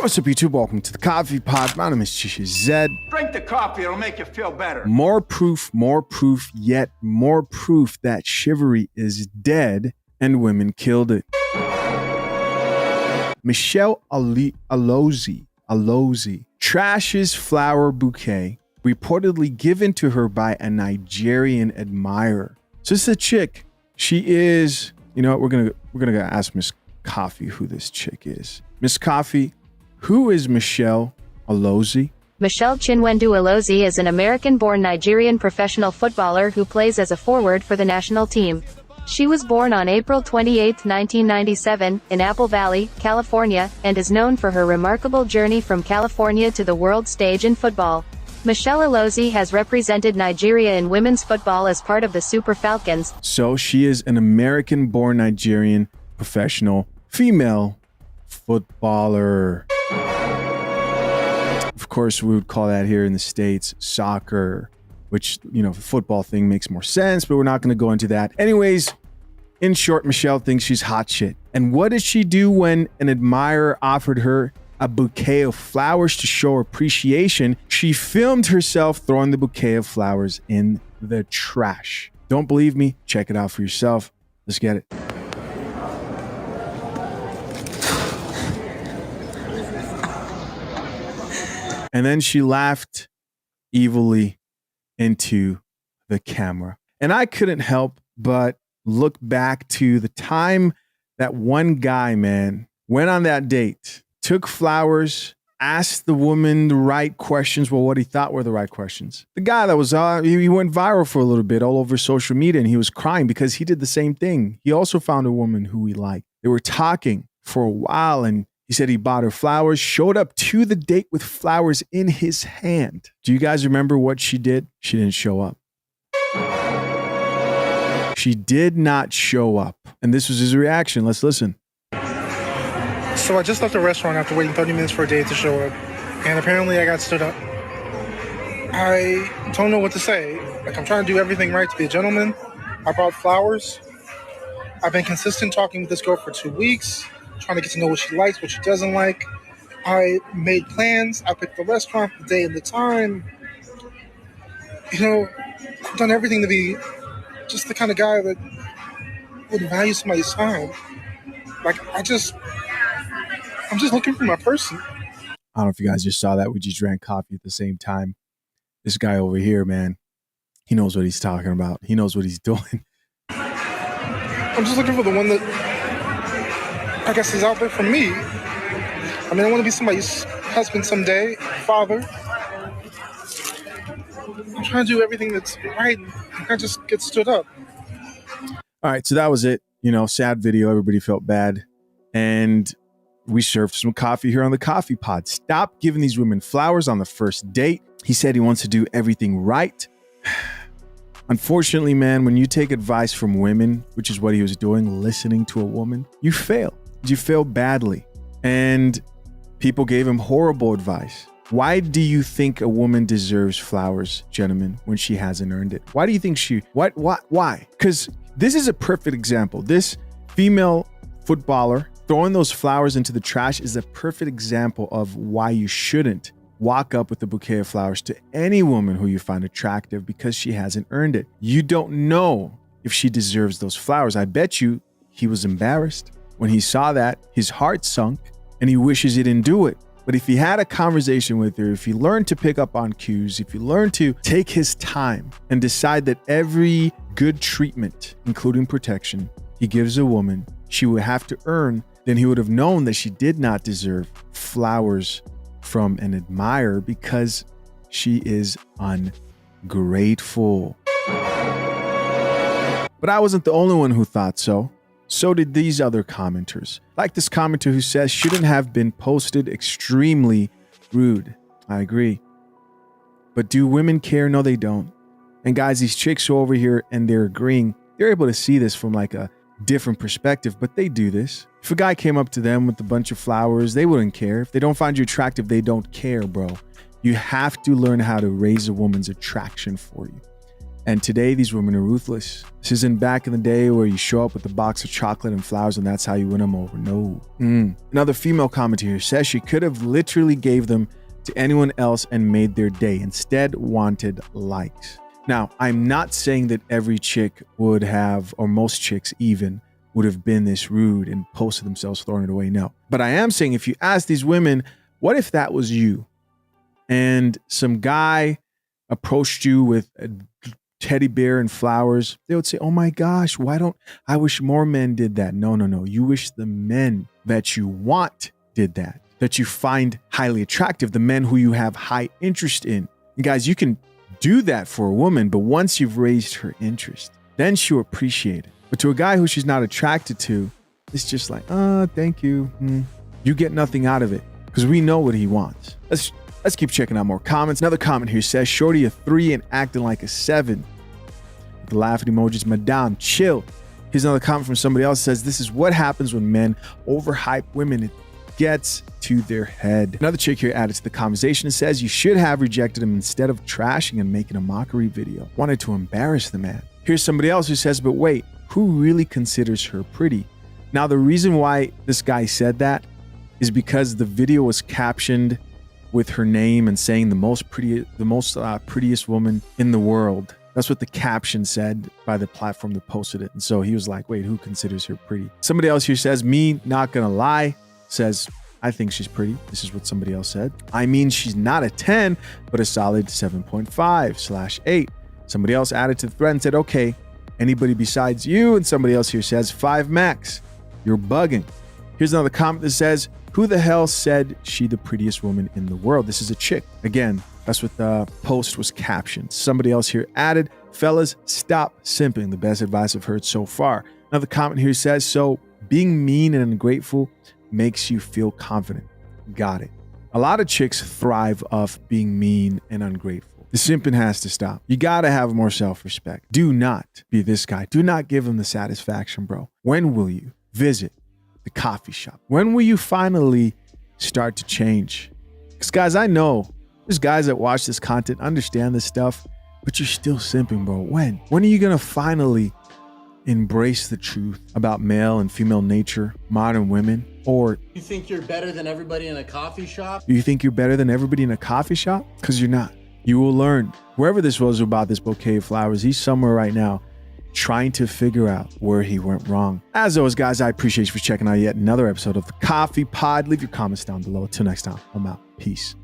What's up, YouTube? Welcome to the Coffee Pod. My name is Zed. Drink the coffee, it'll make you feel better. More proof, yet more proof that chivalry is dead and women killed it. Michelle Alozie trashes flower bouquet reportedly given to her by a Nigerian admirer. So this is a chick. She is, you know what, we're gonna ask Miss Coffee who this chick is. Miss Coffee, who is Michelle Alozie? Michelle Chinwendu Alozie is an American-born Nigerian professional footballer who plays as a forward for the national team. She was born on April 28, 1997, in Apple Valley, California, and is known for her remarkable journey from California to the world stage in football. Michelle Alozie has represented Nigeria in women's football as part of the Super Falcons. So she is an American-born Nigerian professional female footballer. Of course, we would call that here in the States soccer, which, you know, the football thing makes more sense, but we're not going to go into that. Anyways, in short, Michelle thinks she's hot shit. And what did she do when an admirer offered her a bouquet of flowers to show appreciation? She filmed herself throwing the bouquet of flowers in the trash. Don't believe me? Check it out for yourself. Let's get it. And then she laughed evilly into the camera. And I couldn't help but look back to the time that one guy, man, went on that date, took flowers, asked the woman the right questions, well, what he thought were the right questions. The guy that was, he went viral for a little bit all over social media, and he was crying because he did the same thing. He also found a woman who he liked. They were talking for a while, and he said he bought her flowers, showed up to the date with flowers in his hand. Do you guys remember what she did? She didn't show up. She did not show up. And this was his reaction. Let's listen. So I just left the restaurant after waiting 30 minutes for a date to show up. And apparently I got stood up. I don't know what to say. Like, I'm trying to do everything right to be a gentleman. I brought flowers. I've been consistent talking with this girl for 2 weeks, trying to get to know what she likes, what she doesn't like. I made plans. I picked the restaurant, the day, and the time. You know, I've done everything to be just the kind of guy that would value somebody's time. Like, I'm just looking for my person. I don't know if you guys just saw that. We just drank coffee at the same time. This guy over here, man, he knows what he's talking about. He knows what he's doing. I'm just looking for the one that I guess is out there for me. I mean, I want to be somebody's husband someday, father. I'm trying to do everything that's right, and I just get stood up. All right, so that was it. You know, sad video. Everybody felt bad. And we served some coffee here on the Coffee Pod. Stop giving these women flowers on the first date. He said he wants to do everything right. Unfortunately, man, when you take advice from women, which is what he was doing, listening to a woman, you fail. You fail badly. And people gave him horrible advice. Why do you think a woman deserves flowers, gentlemen, when she hasn't earned it? Why do you think why? Because this is a perfect example. This female footballer throwing those flowers into the trash is a perfect example of why you shouldn't walk up with a bouquet of flowers to any woman who you find attractive because she hasn't earned it. You don't know if she deserves those flowers. I bet you he was embarrassed. When he saw that, his heart sunk and he wishes he didn't do it. But if he had a conversation with her, if he learned to pick up on cues, if he learned to take his time and decide that every good treatment, including protection, he gives a woman, she would have to earn, then he would have known that she did not deserve flowers from an admirer because she is ungrateful. But I wasn't the only one who thought so. So did these other commenters. Like this commenter who says shouldn't have been posted, extremely rude. I agree. But do women care? No, they don't. And guys, these chicks are over here and they're agreeing. They're able to see this from like a different perspective, but they do this. If a guy came up to them with a bunch of flowers, they wouldn't care. If they don't find you attractive, they don't care, bro. You have to learn how to raise a woman's attraction for you. And today, these women are ruthless. This isn't back in the day where you show up with a box of chocolate and flowers and that's how you win them over. No. Another female commentator says she could have literally gave them to anyone else and made their day. Instead, wanted likes. Now, I'm not saying that every chick would have, or most chicks even, would have been this rude and posted themselves throwing it away. No. But I am saying if you ask these women, what if that was you? And some guy approached you with a teddy bear and flowers, they would say, oh my gosh, I wish more men did that. No. You wish the men that you want did that you find highly attractive, the men who you have high interest in. And guys, you can do that for a woman, but once you've raised her interest, then she'll appreciate it. But to a guy who she's not attracted to, it's just like, thank you. You get nothing out of it because we know what he wants. Let's keep checking out more comments. Another comment here says, shorty a 3 and acting like a 7. The laughing emojis, madame, chill. Here's another comment from somebody else says, this is what happens when men overhype women. It gets to their head. Another chick here added to the conversation and says, you should have rejected him instead of trashing and making a mockery video. Wanted to embarrass the man. Here's somebody else who says, but wait, who really considers her pretty? Now, the reason why this guy said that is because the video was captioned with her name and saying the most prettiest woman in the world. That's what the caption said by the platform that posted it. And so he was like, wait, who considers her pretty? Somebody else here says, me, not gonna lie, says, I think she's pretty. This is what somebody else said. I mean, she's not a 10, but a solid 7.5/8. Somebody else added to the thread and said, okay, anybody besides you? And somebody else here says, 5 max. You're bugging. Here's another comment that says, who the hell said she the prettiest woman in the world? This is a chick. Again, that's what the post was captioned. Somebody else here added, fellas, stop simping. The best advice I've heard so far. Another comment here says, so being mean and ungrateful makes you feel confident. Got it. A lot of chicks thrive off being mean and ungrateful. The simping has to stop. You gotta have more self-respect. Do not be this guy. Do not give him the satisfaction, bro. When will you visit the coffee shop? When will you finally start to change? Because guys, I know there's guys that watch this content, understand this stuff, but you're still simping, bro. When are you gonna finally embrace the truth about male and female nature, modern women? Or you think you're better than everybody in a coffee shop? You think you're better than everybody in a coffee shop? Because you're not. You will learn. Wherever this was about this bouquet of flowers, he's somewhere right now trying to figure out where he went wrong. As always, guys, I appreciate you for checking out yet another episode of the Coffee Pod. Leave your comments down below. Until next time, I'm out. Peace.